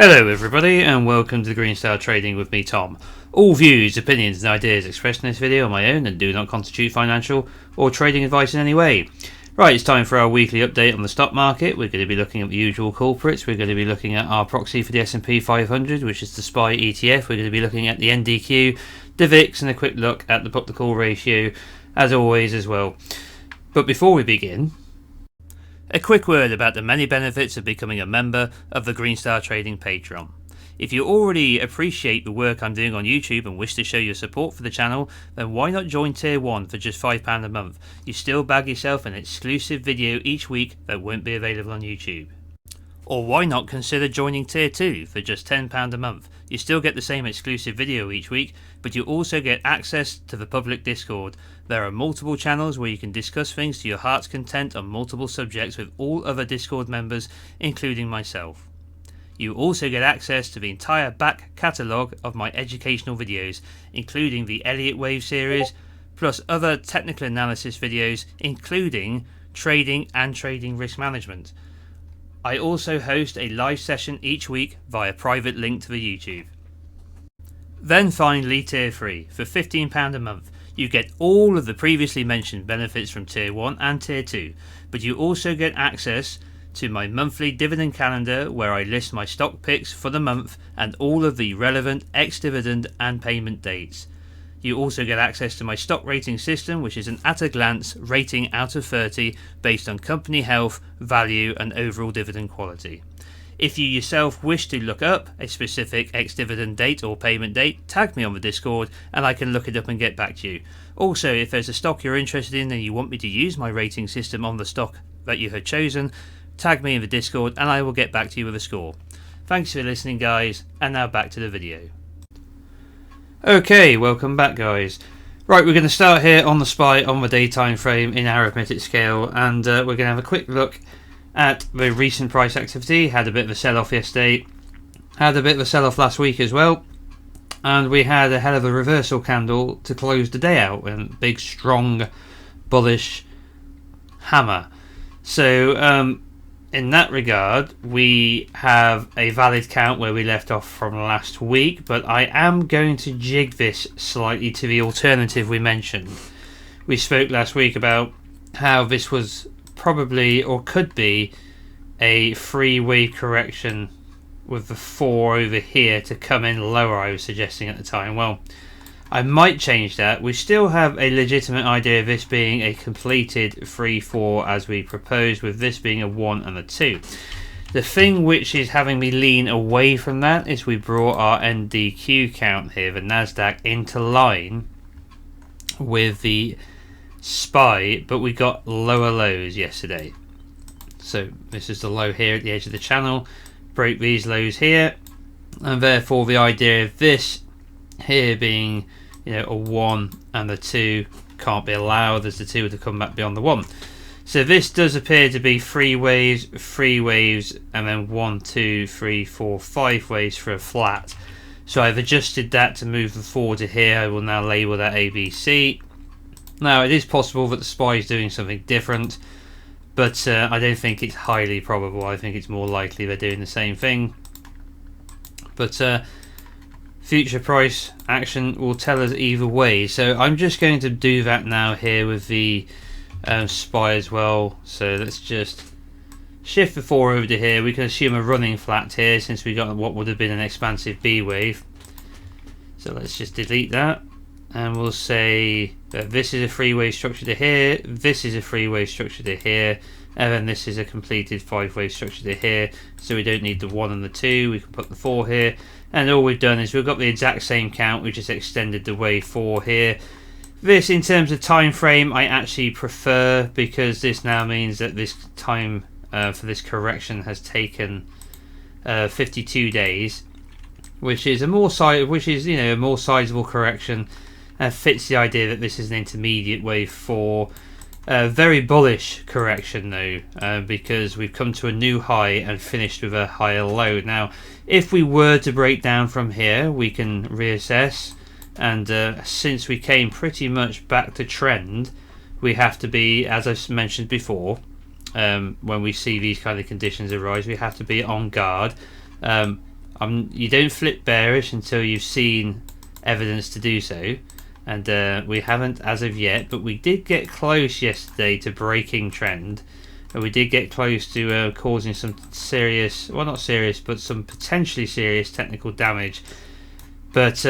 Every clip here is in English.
Hello everybody and welcome to the Green Star Trading with me, Tom. All views, opinions and ideas expressed in this video are my own and do not constitute financial or trading advice in any way. Right, it's time for our weekly update on the stock market. We're going to be looking at the usual culprits. We're going to be looking at our proxy for the S&P 500, which is the SPY ETF. We're going to be looking at the NDQ, the VIX, and a quick look at the book to call ratio as always as well. But before we begin, a quick word about the many benefits of becoming a member of the Green Star Trading Patreon. If you already appreciate the work I'm doing on YouTube and wish to show your support for the channel, then why not join Tier 1 for just £5 a month? You still bag yourself an exclusive video each week that won't be available on YouTube. Or why not consider joining Tier 2 for just £10 a month? You still get the same exclusive video each week, but you also get access to the public Discord. There are multiple channels where you can discuss things to your heart's content on multiple subjects with all other Discord members, including myself. You also get access to the entire back catalogue of my educational videos, including the Elliott wave series, plus other technical analysis videos, including trading and trading risk management. I also host a live session each week via private link to the YouTube. Then finally, Tier 3 for £15 a month. You get all of the previously mentioned benefits from Tier 1 and Tier 2, but you also get access to my monthly dividend calendar where I list my stock picks for the month and all of the relevant ex-dividend and payment dates. You also get access to my stock rating system, which is an at-a-glance rating out of 30 based on company health, value and overall dividend quality. If you yourself wish to look up a specific ex-dividend date or payment date, tag me on the Discord and I can look it up and get back to you. Also, if there's a stock you're interested in and you want me to use my rating system on the stock that you have chosen, tag me in the Discord and I will get back to you with a score. Thanks for listening guys, and now back to the video. Okay, welcome back guys. Right, we're going to start here on the SPY on the day time frame in arithmetic scale, and we're going to have a quick look at the recent price activity. Had a bit of a sell-off yesterday, had a bit of a sell-off last week as well, and we had a hell of a reversal candle to close the day out, and big strong bullish hammer. So in that regard, we have a valid count where we left off from last week, but I am going to jig this slightly to the alternative we mentioned. We spoke last week about how this was probably or could be a free wave correction with the 4 over here to come in lower, I was suggesting at the time. Well, I might change that. We still have a legitimate idea of this being a completed 3-4 as we proposed, with this being a 1 and a 2. The thing which is having me lean away from that is we brought our NDQ count here, the Nasdaq, into line with the SPY, but we got lower lows yesterday. So this is the low here at the edge of the channel, broke these lows here, and therefore the idea of this here being, you know, a 1 and a 2 can't be allowed, as the 2 would have come back beyond the 1. So this does appear to be 3 waves, and then 1, 2, 3, 4, 5 waves for a flat. So I've adjusted that to move the 4 to here. I will now label that ABC. Now it is possible that the SPY is doing something different, but I don't think it's highly probable. I think it's more likely they're doing the same thing. But future price action will tell us either way. So I'm just going to do that now here with the SPY as well. So let's just shift the 4 over to here. We can assume a running flat here since we got what would have been an expansive B wave. So let's just delete that, and we'll say that this is a 3-way structure to here, this is a 3-way structure to here, and then this is a completed 5-way structure to here. So we don't need the 1 and the 2, we can put the 4 here, and all we've done is we've got the exact same count, we just extended the wave 4 here. This, in terms of time frame, I actually prefer, because this now means that this time for this correction has taken 52 days, which is a more a more sizable correction. Fits the idea that this is an intermediate wave 4. Very bullish correction though, because we've come to a new high and finished with a higher low. Now, if we were to break down from here, we can reassess, and since we came pretty much back to trend, we have to be, as I've mentioned before, when we see these kind of conditions arise, we have to be on guard. You don't flip bearish until you've seen evidence to do so, and we haven't as of yet, but we did get close yesterday to breaking trend, and we did get close to causing some serious, well not serious, but some potentially serious technical damage. But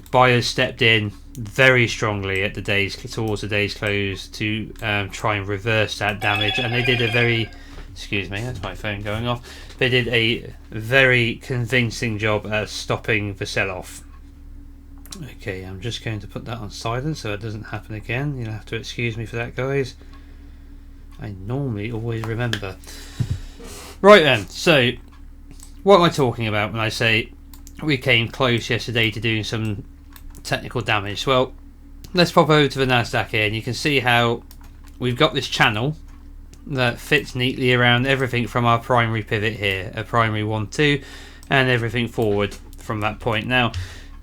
buyers stepped in very strongly at towards the day's close to try and reverse that damage, and they did a very, excuse me, that's my phone going off. They did a very convincing job at stopping the sell-off. Okay, I'm just going to put that on silent so it doesn't happen again. You'll have to excuse me for that, guys. I normally always remember. Right then, so what am I talking about when I say we came close yesterday to doing some technical damage? Well, let's pop over to the Nasdaq here, and you can see how we've got this channel that fits neatly around everything from our primary pivot here, a primary 1-2, and everything forward from that point. Now,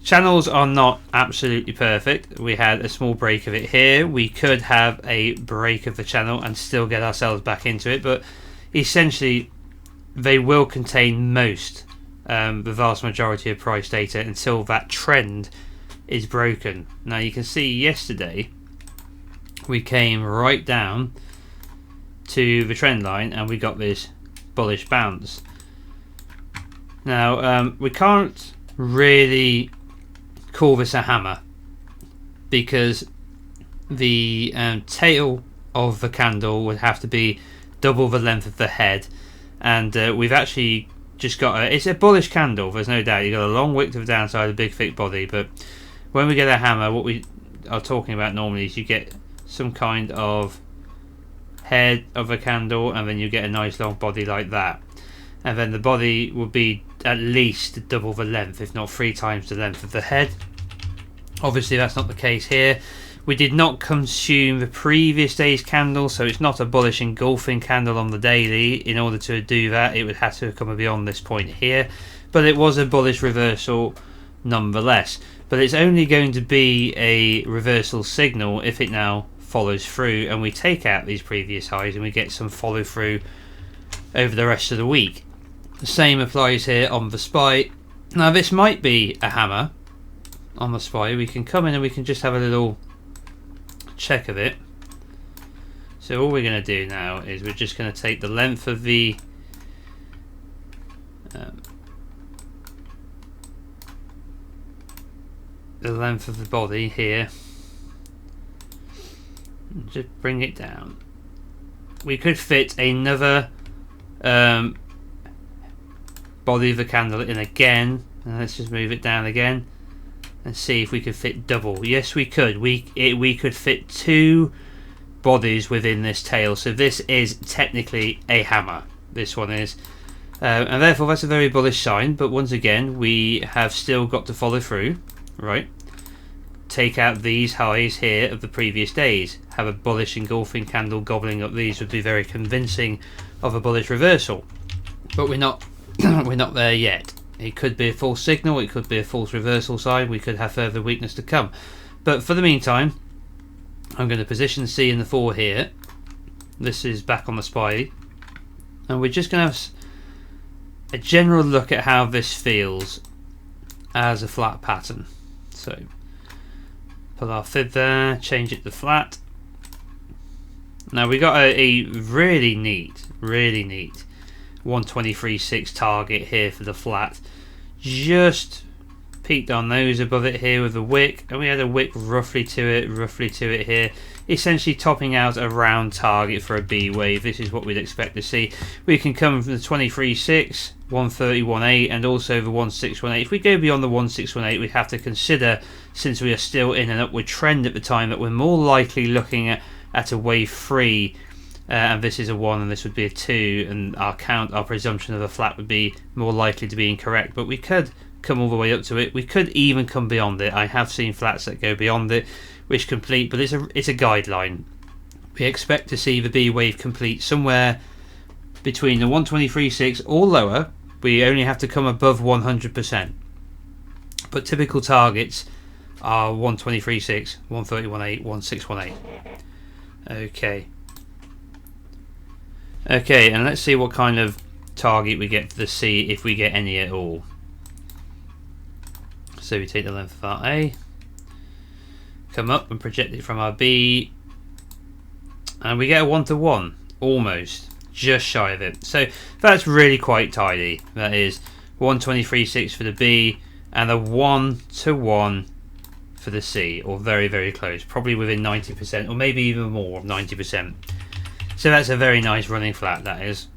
channels are not absolutely perfect. We had a small break of it here. We could have a break of the channel and still get ourselves back into it, but essentially they will contain the vast majority of price data until that trend is broken. Now you can see yesterday we came right down to the trend line and we got this bullish bounce. Now we can't really call this a hammer because the tail of the candle would have to be double the length of the head, and we've actually just got it's a bullish candle, there's no doubt. You've got a long wick to the downside, a big thick body, but when we get a hammer, what we are talking about normally is you get some kind of head of a candle and then you get a nice long body like that, and then the body will be at least double the length, if not 3 times the length of the head. Obviously that's not the case here. We did not consume the previous day's candle, so it's not a bullish engulfing candle on the daily. In order to do that, it would have to come beyond this point here, but it was a bullish reversal nonetheless. But it's only going to be a reversal signal if it now follows through and we take out these previous highs and we get some follow through over the rest of the week. The same applies here on the SPY. Now this might be a hammer on the SPY. We can come in and we can just have a little check of it. So all we're going to do now is we're just going to take the length of the body here and just bring it down. We could fit another body of the candle in again, and let's just move it down again and see if we could fit double. Yes, we could. We could fit 2 bodies within this tail, so this is technically a hammer. This one is, and therefore that's a very bullish sign. But once again, we have still got to follow through, right? Take out these highs here of the previous days. Have a bullish engulfing candle gobbling up these would be very convincing of a bullish reversal. But we're not we're not there yet. It could be a false signal, it could be a false reversal sign, we could have further weakness to come. But for the meantime, I'm going to position C in the 4 here. This is back on the SPY, and we're just going to have a general look at how this feels as a flat pattern. So put our fib there, change it to flat. Now we got a really neat 123.6 target here for the flat. Just peaked our nose above it here with a wick, and we had a wick roughly to it here, essentially topping out a round target for a B wave. This is what we'd expect to see. We can come from the 23.6, 130.18, and also the 1618. If we go beyond the 1618, we have to consider, since we are still in an upward trend at the time, that we're more likely looking at a wave 3. And this is a 1 and this would be a 2, and our presumption of a flat would be more likely to be incorrect. But we could come all the way up to it. We could even come beyond it. I have seen flats that go beyond it which complete, but it's a guideline. We expect to see the B wave complete somewhere between the 123.6 or lower. We only have to come above 100%. But typical targets are 123.6, 130.18, 1618. Okay, and let's see what kind of target we get for the C, if we get any at all. So we take the length of our A, come up and project it from our B, and we get a 1-to-1, almost, just shy of it. So that's really quite tidy. That is 123.6 for the B and a 1-to-1 for the C, or very, very close, probably within 90%, or maybe even more of 90%. So that's a very nice running flat, that is.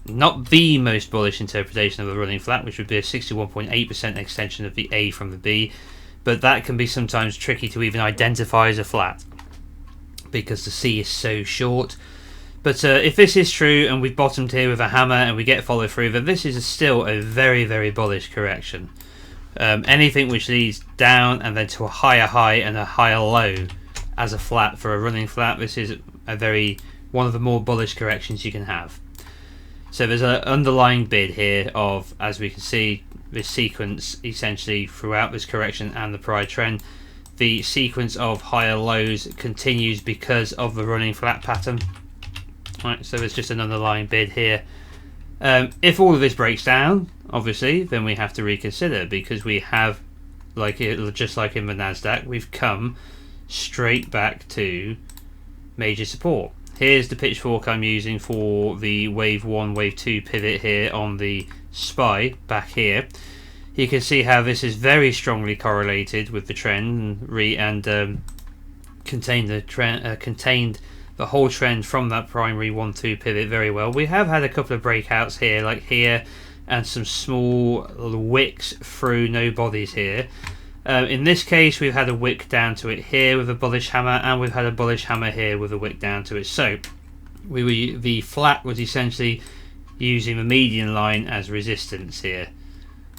Not the most bullish interpretation of a running flat, which would be a 61.8% extension of the A from the B, but that can be sometimes tricky to even identify as a flat because the C is so short. But if this is true and we've bottomed here with a hammer and we get follow through, then this is still a very, very bullish correction. Anything which leads down and then to a higher high and a higher low as a flat for a running flat, this is one of the more bullish corrections you can have. So there's an underlying bid here of, as we can see, this sequence essentially throughout this correction and the prior trend. The sequence of higher lows continues because of the running flat pattern. Right, so there's just an underlying bid here. If all of this breaks down, obviously, then we have to reconsider, because we have, just like in the Nasdaq, we've come straight back to major support. Here's the pitchfork I'm using for the wave 1, wave 2 pivot here on the SPY back here. You can see how this is very strongly correlated with the trend and contained the whole trend from that primary 1-2 pivot very well. We have had a couple of breakouts here, like here, and some small wicks through no bodies here. In this case, we've had a wick down to it here with a bullish hammer, and we've had a bullish hammer here with a wick down to it. So the flat was essentially using the median line as resistance here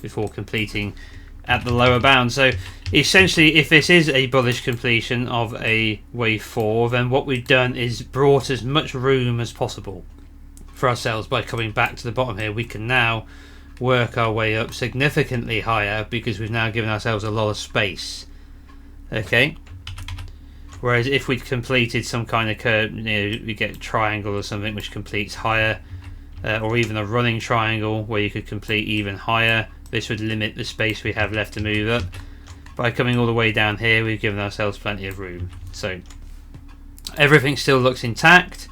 before completing at the lower bound. So essentially, if this is a bullish completion of a wave 4, then what we've done is brought as much room as possible for ourselves by coming back to the bottom here. We can now work our way up significantly higher because we've now given ourselves a lot of space. Okay, whereas if we'd completed some kind of curve, we get a triangle or something which completes higher, or even a running triangle where you could complete even higher, this would limit the space we have left to move up. By coming all the way down here, we've given ourselves plenty of room. So everything still looks intact.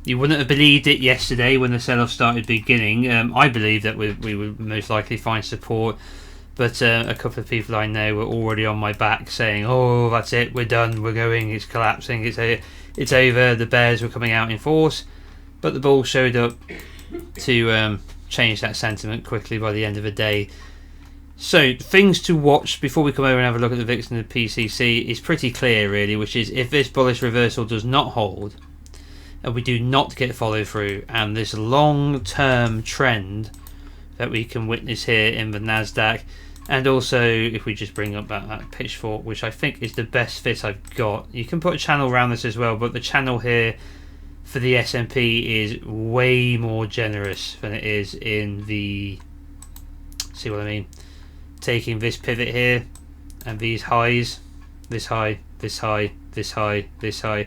You wouldn't have believed it yesterday when the sell-off started beginning. I believed that we would most likely find support, but a couple of people I know were already on my back saying, "Oh, that's it, we're done, we're going, it's collapsing, it's over." The bears were coming out in force, but the bulls showed up to change that sentiment quickly by the end of the day. So things to watch before we come over and have a look at the VIX and the PCC is pretty clear, really, which is if this bullish reversal does not hold, and we do not get follow through, and this long-term trend that we can witness here in the Nasdaq, and also if we just bring up that pitchfork, which I think is the best fit I've got. You can put a channel around this as well, but the channel here for the S&P is way more generous than it is in the, see what I mean, taking this pivot here and these highs, this high, this high, this high, this high.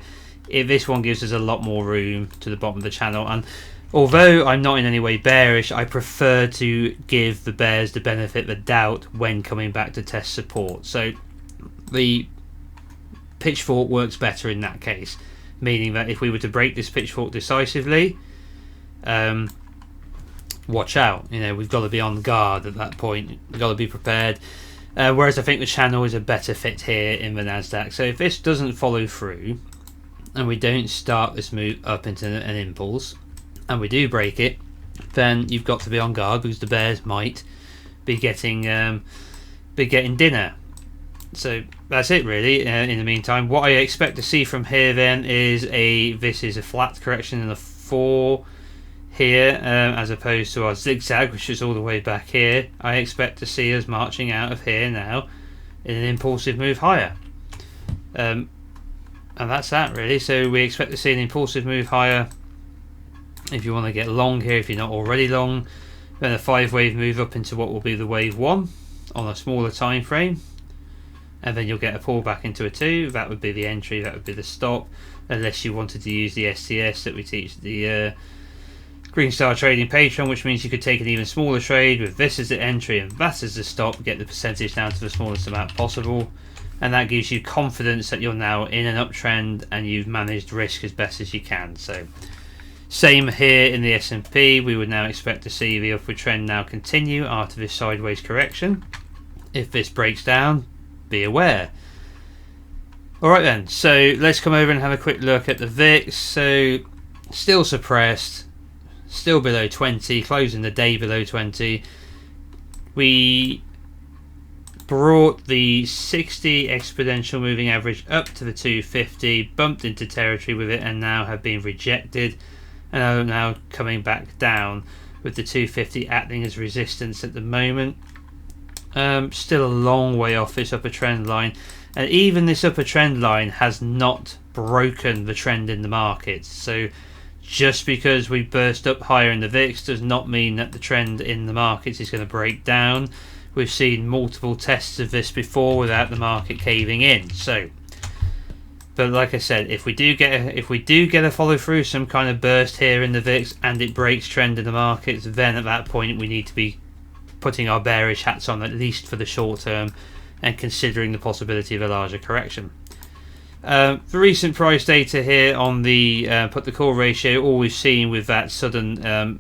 This one gives us a lot more room to the bottom of the channel, and although I'm not in any way bearish, I prefer to give the bears the benefit of the doubt when coming back to test support. So the pitchfork works better in that case, meaning that if we were to break this pitchfork decisively, watch out. We've got to be on guard at that point. We've got to be prepared. Whereas I think the channel is a better fit here in the Nasdaq. So if this doesn't follow through, and we don't start this move up into an impulse, and we do break it, then you've got to be on guard because the bears might be getting dinner. So that's it, really. In the meantime, what I expect to see from here then is this is a flat correction in the 4 here, as opposed to our zigzag, which is all the way back here. I expect to see us marching out of here now in an impulsive move higher. And that's that, really. So we expect to see an impulsive move higher. If you want to get long here, if you're not already long, then a 5-wave move up into what will be the wave 1 on a smaller time frame, and then you'll get a pullback into a 2. That would be the entry, that would be the stop, unless you wanted to use the STS that we teach the Green Star Trading Patreon, which means you could take an even smaller trade with this as the entry and that as the stop, get the percentage down to the smallest amount possible, and that gives you confidence that you're now in an uptrend and you've managed risk as best as you can. So same here in the S&P, we would now expect to see the upward trend now continue after this sideways correction. If this breaks down, be aware. Alright then, so let's come over and have a quick look at the VIX. So still suppressed, still below 20, closing the day below 20. We brought the 60 exponential moving average up to the 250, bumped into territory with it, and now have been rejected, and are now coming back down with the 250 acting as resistance at the moment. Still a long way off this upper trend line, and even this upper trend line has not broken the trend in the market. So just because we burst up higher in the VIX does not mean that the trend in the markets is going to break down. We've seen multiple tests of this before without the market caving in. So, but like I said, if we do get a follow through, some kind of burst here in the VIX, and it breaks trend in the markets, then at that point we need to be putting our bearish hats on, at least for the short term, and considering the possibility of a larger correction. The recent price data here on the put the call ratio, all we've seen with that sudden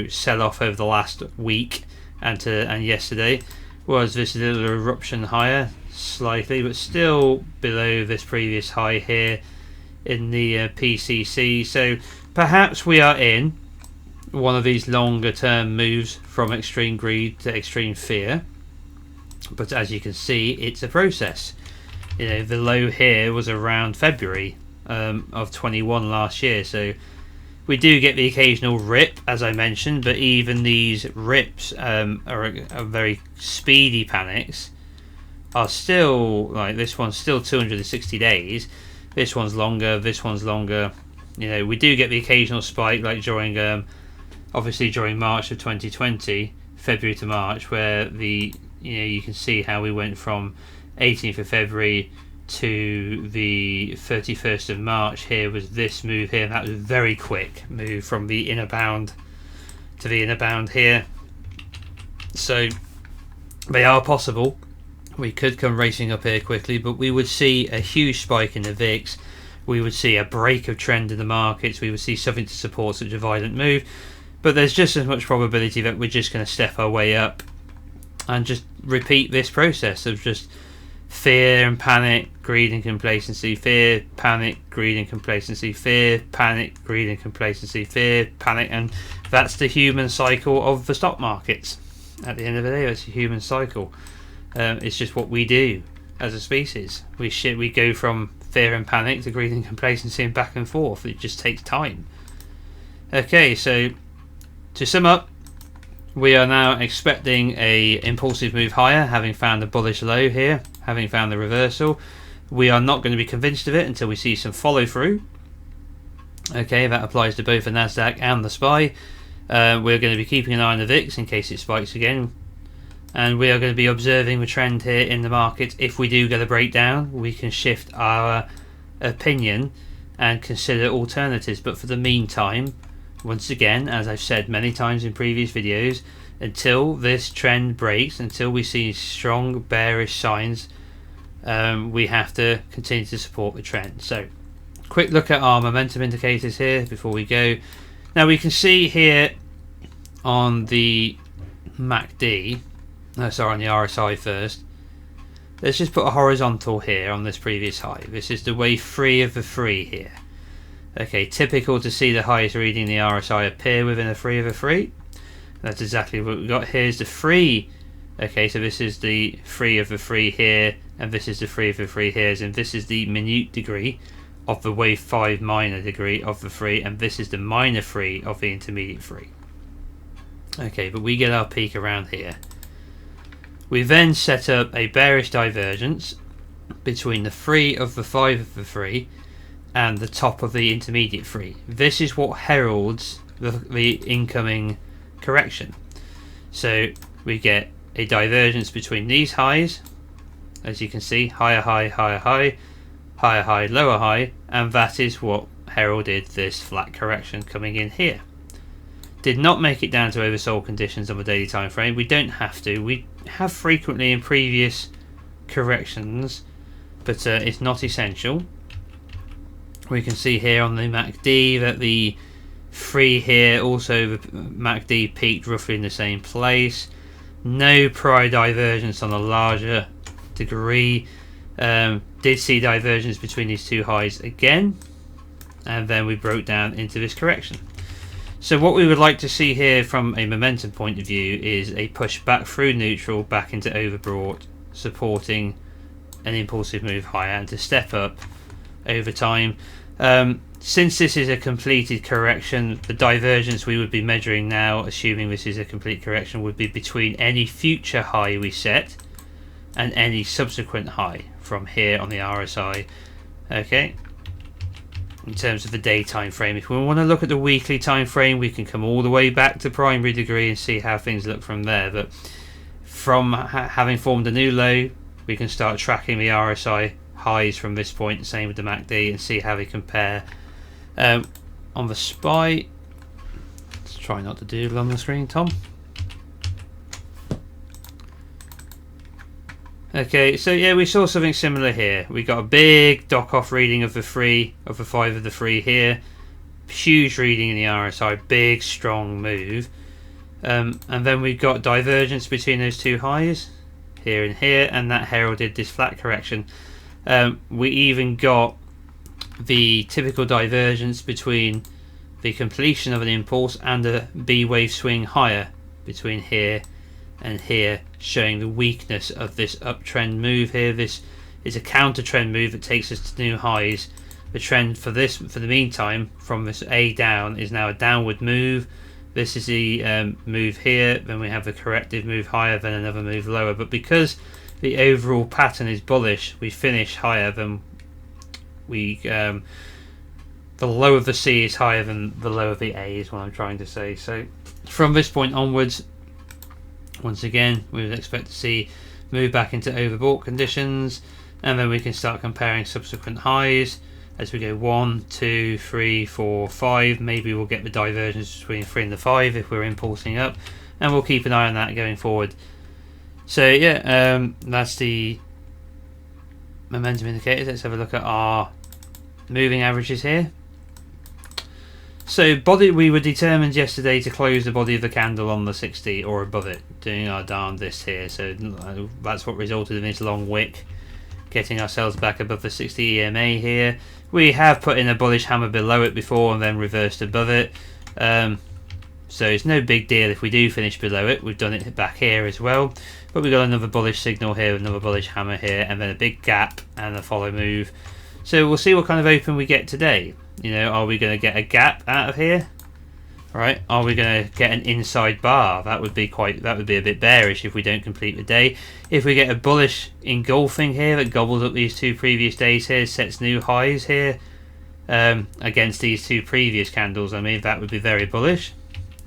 sell off over the last week and yesterday was this little eruption higher slightly, but still below this previous high here in the PCC. So perhaps we are in one of these longer term moves from extreme greed to extreme fear, but as you can see, it's a process. The low here was around February of 21 last year, so we do get the occasional rip, as I mentioned, but even these rips are very speedy panics, are still, like this one's still 260 days, this one's longer, this one's longer. We do get the occasional spike, like during obviously during March of 2020, February to March, where you can see how we went from 18th of February to the 31st of March. Here was this move here, and that was a very quick move from the inner bound to the inner bound here. So they are possible. We could come racing up here quickly, but we would see a huge spike in the VIX, we would see a break of trend in the markets, we would see something to support such a violent move. But there's just as much probability that we're just going to step our way up and just repeat this process of just fear and panic, greed and complacency, fear, panic, greed and complacency, fear, panic, greed and complacency, fear, panic, and that's the human cycle of the stock markets. At the end of the day, it's a human cycle. It's just what we do as a species. We go from fear and panic to greed and complacency and back and forth. It just takes time. Okay, so to sum up, we are now expecting a impulsive move higher, having found a bullish low here, having found the reversal. We are not going to be convinced of it until we see some follow through. Okay, that applies to both the Nasdaq and the SPY. We're going to be keeping an eye on the VIX in case it spikes again, and we are going to be observing the trend here in the market. If we do get a breakdown, we can shift our opinion and consider alternatives, but for the meantime, once again, as I've said many times in previous videos, until this trend breaks, until we see strong bearish signs, we have to continue to support the trend. So quick look at our momentum indicators here before we go. Now we can see here on the MACD, on the RSI first, let's just put a horizontal here on this previous high. This is the wave 3 of the 3 here. Okay, typical to see the highest reading in the RSI appear within a 3 of a 3. That's exactly what we've got. Here's the 3. Okay, so this is the 3 of the 3 here, and this is the 3 of the 3 here, and this is the minute degree of the wave 5 minor degree of the 3, and this is the minor 3 of the intermediate 3. Okay, but we get our peak around here. We then set up a bearish divergence between the 3 of the 5 of the 3 and the top of the intermediate 3. This is what heralds the incoming correction. So we get a divergence between these highs, as you can see, higher high, higher high, higher high, lower high, and that is what heralded this flat correction coming in here. Did not make it down to oversold conditions on the daily time frame. We don't have to. We have frequently in previous corrections, but it's not essential. We can see here on the MACD that the 3 here, also the MACD peaked roughly in the same place. No prior divergence on a larger degree. Did see divergence between these two highs again, and then we broke down into this correction. So what we would like to see here from a momentum point of view is a push back through neutral, back into overbought, supporting an impulsive move higher, and to step up over time. Since this is a completed correction, the divergence we would be measuring now, assuming this is a complete correction, would be between any future high we set and any subsequent high from here on the RSI. Okay, in terms of the day time frame. If we want to look at the weekly time frame, we can come all the way back to primary degree and see how things look from there. But from having formed a new low, we can start tracking the RSI highs from this point, same with the MACD, and see how they compare. On the SPY, let's try not to doodle on the screen, Tom. Okay, so yeah, we saw something similar here. We got a big dock off reading of the 3, of the 5 of the 3 here. Huge reading in the RSI, big strong move. And then we've got divergence between those two highs, here and here, and that heralded this flat correction. We even got the typical divergence between the completion of an impulse and a B wave swing higher between here and here, showing the weakness of this uptrend move here. This is a counter trend move that takes us to new highs. The trend for this, for the meantime, from this A down is now a downward move. This is the move here, then we have the corrective move higher, then another move lower. But because the overall pattern is bullish, we finish higher than we the low of the C is higher than the low of the A, is what I'm trying to say. So from this point onwards, once again, we would expect to see move back into overbought conditions, and then we can start comparing subsequent highs as we go 1, 2, 3, 4, 5. Maybe we'll get the divergence between 3 and the 5 if we're impulsing up, and we'll keep an eye on that going forward. So yeah, that's the momentum indicators. Let's have a look at our moving averages here. So body, we were determined yesterday to close the body of the candle on the 60 or above it, doing our darndest here. So that's what resulted in this long wick, getting ourselves back above the 60 EMA here. We have put in a bullish hammer below it before and then reversed above it. So it's no big deal if we do finish below it. We've done it back here as well. But we've got another bullish signal here, another bullish hammer here, and then a big gap and a follow move. So we'll see what kind of open we get today. You know, are we going to get a gap out of here? Right? Are we going to get an inside bar? That would be a bit bearish if we don't complete the day. If we get a bullish engulfing here that gobbles up these two previous days here, sets new highs here against these two previous candles, I mean, that would be very bullish.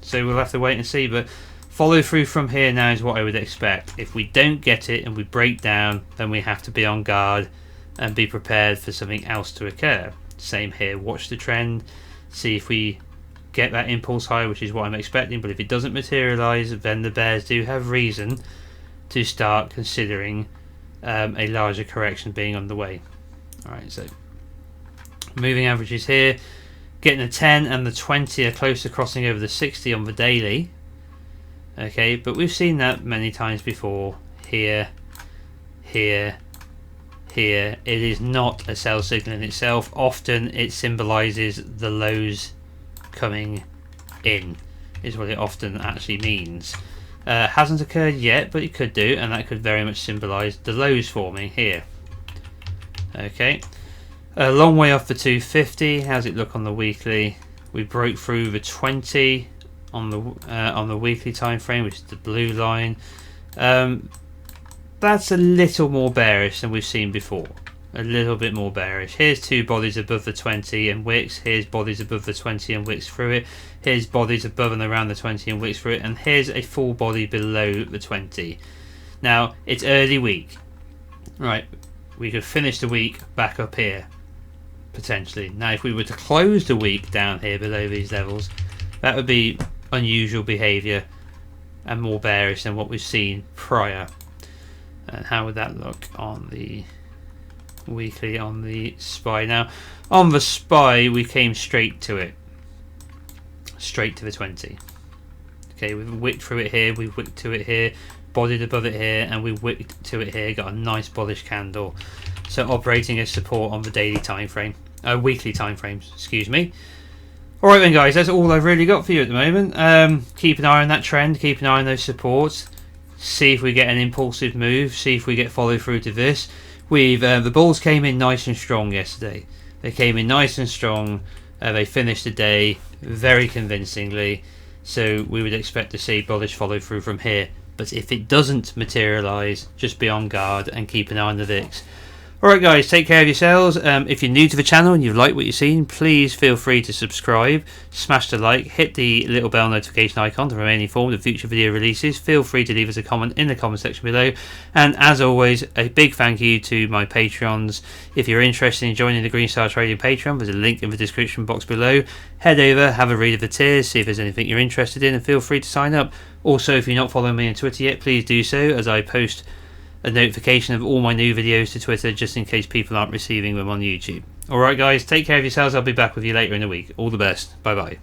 So we'll have to wait and see, but follow through from here now is what I would expect. If we don't get it and we break down, then we have to be on guard and be prepared for something else to occur. Same here, watch the trend, see if we get that impulse high, which is what I'm expecting. But if it doesn't materialize, then the bears do have reason to start considering a larger correction being underway. Alright, so moving averages here, getting the 10 and the 20 are close to crossing over the 60 on the daily. Okay, but we've seen that many times before. Here, here, here. It is not a sell signal in itself. Often it symbolizes the lows coming in, is what it often actually means. Hasn't occurred yet, but it could do, and that could very much symbolize the lows forming here. Okay, a long way off the 250. How's it look on the weekly? We broke through the 20 on the weekly time frame, which is the blue line. That's a little more bearish than we've seen before. A little bit more bearish. Here's two bodies above the 20 and wicks. Here's bodies above the 20 and wicks through it. Here's bodies above and around the 20 and wicks through it. And here's a full body below the 20. Now, it's early week. Right, we could finish the week back up here, potentially. Now, if we were to close the week down here below these levels, that would be unusual behaviour and more bearish than what we've seen prior. And how would that look on the weekly on the SPY? Now, on the SPY, we came straight to it, straight to the 20. Okay, we've wicked through it here, we've wicked to it here, bodied above it here, and we wicked to it here. Got a nice bullish candle. So operating as support on the daily time frame, weekly time frames. Excuse me. All right then, guys, that's all I've really got for you at the moment. Keep an eye on that trend. Keep an eye on those supports. See if we get an impulsive move. See if we get follow through to this. The bulls came in nice and strong yesterday. They came in nice and strong. They finished the day very convincingly. So we would expect to see bullish follow through from here. But if it doesn't materialise, just be on guard and keep an eye on the VIX. Alright guys, take care of yourselves. If you're new to the channel and you've liked what you've seen, please feel free to subscribe, smash the like, hit the little bell notification icon to remain informed of future video releases. Feel free to leave us a comment in the comment section below. And as always, a big thank you to my Patreons. If you're interested in joining the Green Star Trading Patreon, there's a link in the description box below. Head over, have a read of the tiers, see if there's anything you're interested in, and feel free to sign up. Also, if you're not following me on Twitter yet, please do so, as I post a notification of all my new videos to Twitter, just in case people aren't receiving them on YouTube. Alright guys, take care of yourselves. I'll be back with you later in the week. All the best. Bye bye.